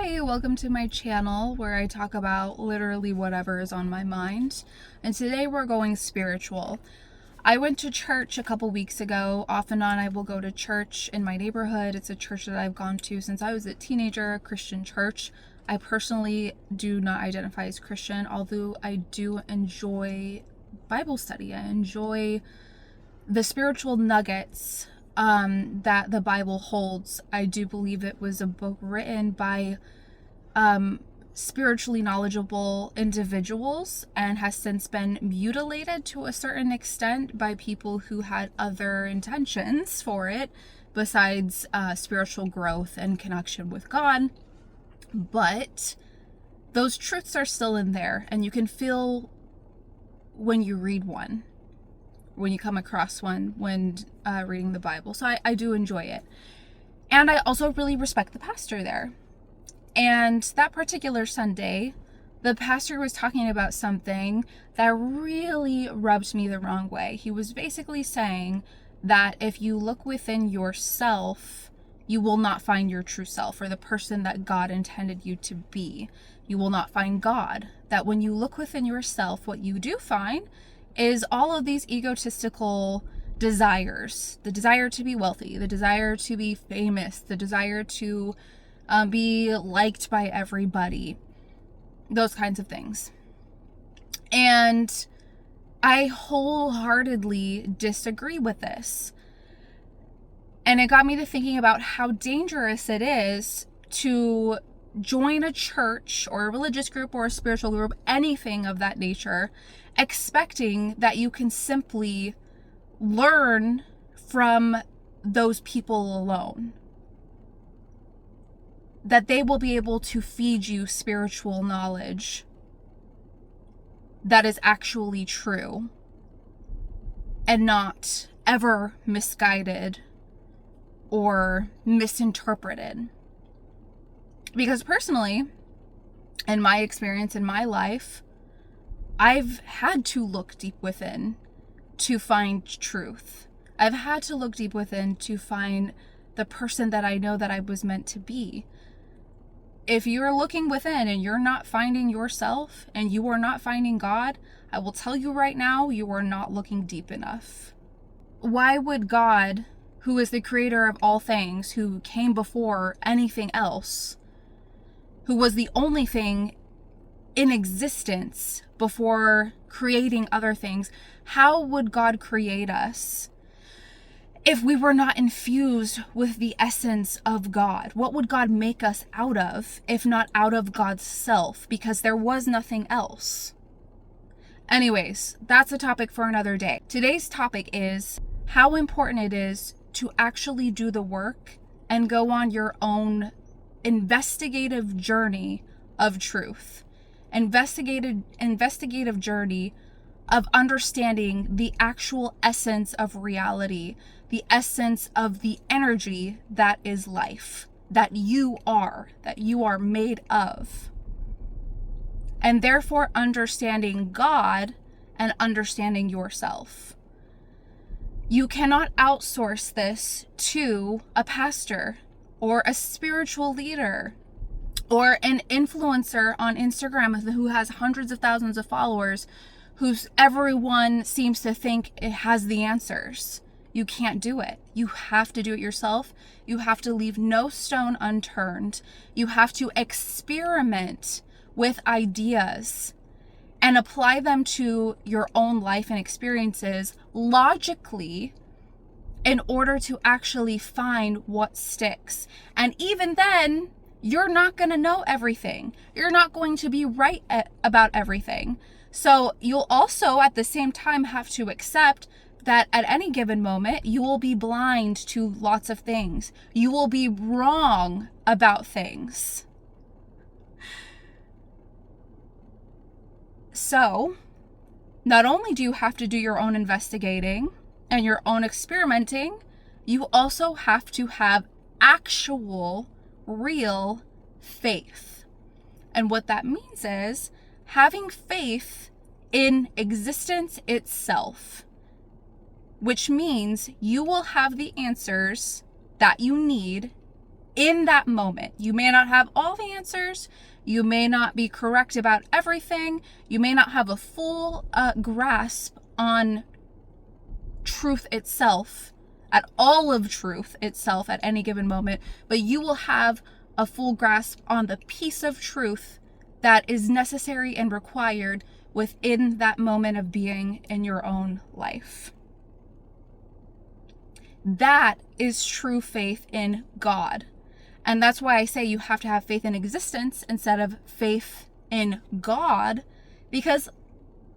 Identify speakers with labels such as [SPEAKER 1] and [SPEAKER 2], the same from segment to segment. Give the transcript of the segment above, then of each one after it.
[SPEAKER 1] Hi, welcome to my channel where I talk about literally whatever is on my mind. And today we're going spiritual. I went to church a couple weeks ago. Off and on I will go to church in my neighborhood. It's a church that I've gone to since I was a teenager, a Christian church. I personally do not identify as Christian, although I do enjoy Bible study. I enjoy the spiritual nuggets that the Bible holds. I do believe it was a book written by spiritually knowledgeable individuals and has since been mutilated to a certain extent by people who had other intentions for it besides spiritual growth and connection with God. But those truths are still in there, and you can feel when you read one, when you come across one when reading the Bible. So I do enjoy it. And I also really respect the pastor there. And that particular Sunday, the pastor was talking about something that really rubbed me the wrong way. He was basically saying that if you look within yourself, you will not find your true self or the person that God intended you to be. You will not find God. That when you look within yourself, what you do find is all of these egotistical desires. The desire to be wealthy, the desire to be famous, the desire to be liked by everybody, those kinds of things. And I wholeheartedly disagree with this. And it got me to thinking about how dangerous it is to join a church or a religious group or a spiritual group, anything of that nature, expecting that you can simply learn from those people alone. That they will be able to feed you spiritual knowledge that is actually true and not ever misguided or misinterpreted. Because personally, in my experience in my life, I've had to look deep within to find truth. I've had to look deep within to find the person that I know that I was meant to be. If you're looking within and you're not finding yourself and you are not finding God, I will tell you right now, you are not looking deep enough. Why would God, who is the creator of all things, who came before anything else, who was the only thing in existence before creating other things, how would God create us if we were not infused with the essence of God? What would God make us out of if not out of God's self? Because there was nothing else. Anyways, that's a topic for another day. Today's topic is how important it is to actually do the work and go on your own investigative journey of truth. Investigative journey of understanding the actual essence of reality, the essence of the energy that is life, that you are made of. And therefore understanding God and understanding yourself. You cannot outsource this to a pastor or a spiritual leader or an influencer on Instagram who has hundreds of thousands of followers, who's everyone seems to think it has the answers. You can't do it. You have to do it yourself. You have to leave no stone unturned. You have to experiment with ideas and apply them to your own life and experiences logically in order to actually find what sticks. And even then, you're not going to know everything. You're not going to be right about everything. So you'll also at the same time have to accept that at any given moment, you will be blind to lots of things. You will be wrong about things. So not only do you have to do your own investigating and your own experimenting, you also have to have actual, real faith. And what that means is having faith in existence itself, which means you will have the answers that you need in that moment. You may not have all the answers. You may not be correct about everything. You may not have a full grasp on truth itself, at all of truth itself at any given moment, but you will have a full grasp on the piece of truth that is necessary and required within that moment of being in your own life. That is true faith in God. And that's why I say you have to have faith in existence instead of faith in God, because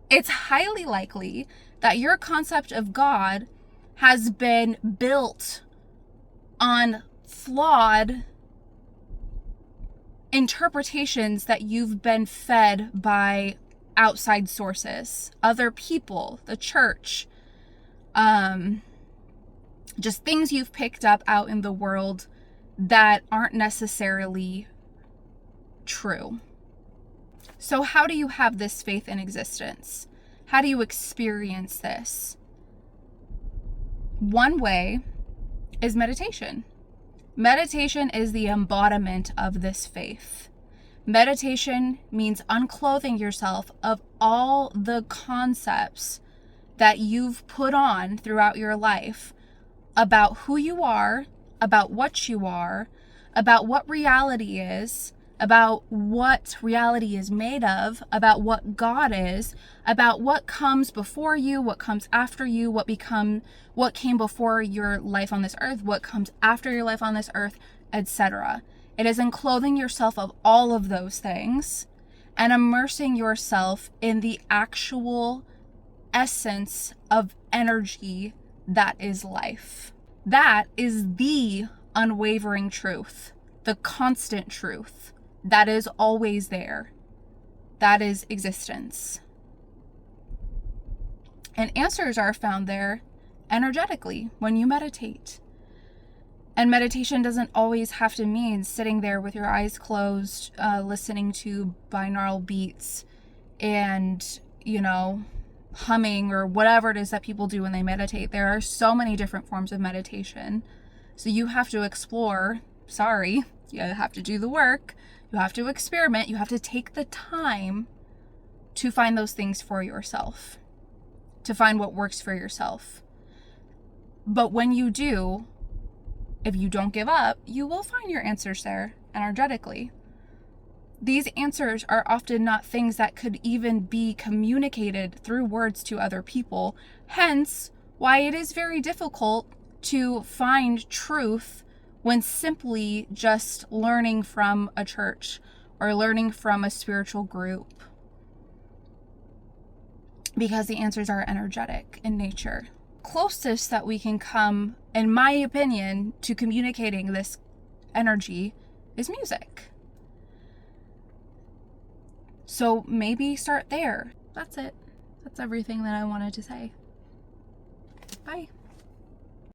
[SPEAKER 1] it's highly likely that your concept of God has been built on flawed interpretations that you've been fed by outside sources, other people, the church, just things you've picked up out in the world that aren't necessarily true. So how do you have this faith in existence? How do you experience this? One way is meditation. Meditation is the embodiment of this faith. Meditation means unclothing yourself of all the concepts that you've put on throughout your life about who you are, about what you are, about what reality is, about what reality is made of, about what God is, about what comes before you, what comes after you, what came before your life on this earth, what comes after your life on this earth, etc. It is enclothing yourself of all of those things and immersing yourself in the actual essence of energy that is life. That is the unwavering truth, the constant truth that is always there. That is existence. And answers are found there energetically when you meditate. And meditation doesn't always have to mean sitting there with your eyes closed, listening to binaural beats and, humming or whatever it is that people do when they meditate. There are so many different forms of meditation. So you have to explore. You have to do the work. You have to experiment. You have to take the time to find those things for yourself, to find what works for yourself. But when you do, if you don't give up, you will find your answers there energetically. These answers are often not things that could even be communicated through words to other people, hence why it is very difficult to find truth when simply just learning from a church or learning from a spiritual group, because the answers are energetic in nature. Closest that we can come, in my opinion, to communicating this energy is music. So maybe start there. That's it. That's everything that I wanted to say. Bye.